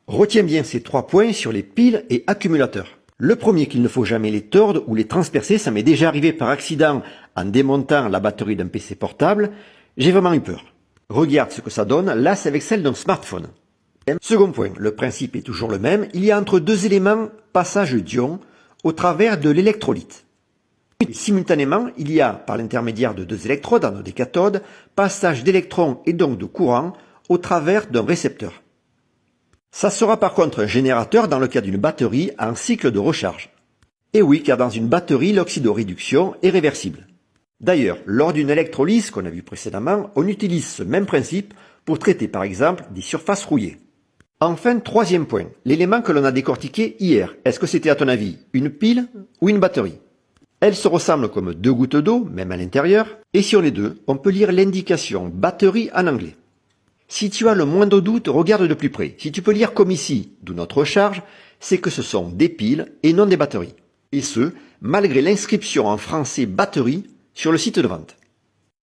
Retiens bien ces 3 points sur les piles et accumulateurs. Le premier, qu'il ne faut jamais les tordre ou les transpercer, ça m'est déjà arrivé par accident en démontant la batterie d'un PC portable. J'ai vraiment eu peur. Regarde ce que ça donne, là c'est avec celle d'un smartphone. Second point, le principe est toujours le même, il y a entre deux éléments passage d'ion au travers de l'électrolyte. Simultanément, il y a, par l'intermédiaire de deux électrodes, anodes et cathodes, passage d'électrons et donc de courant au travers d'un récepteur. Ça sera par contre un générateur dans le cas d'une batterie en cycle de recharge. Et oui, car dans une batterie, l'oxydoréduction est réversible. D'ailleurs, lors d'une électrolyse qu'on a vu précédemment, on utilise ce même principe pour traiter par exemple des surfaces rouillées. Enfin, troisième point, l'élément que l'on a décortiqué hier, est-ce que c'était à ton avis une pile ou une batterie? Elles se ressemblent comme deux gouttes d'eau, même à l'intérieur, et sur les deux, on peut lire l'indication batterie en anglais. Si tu as le moindre doute, regarde de plus près. Si tu peux lire comme ici, d'où notre charge, c'est que ce sont des piles et non des batteries. Et ce, malgré l'inscription en français batterie sur le site de vente.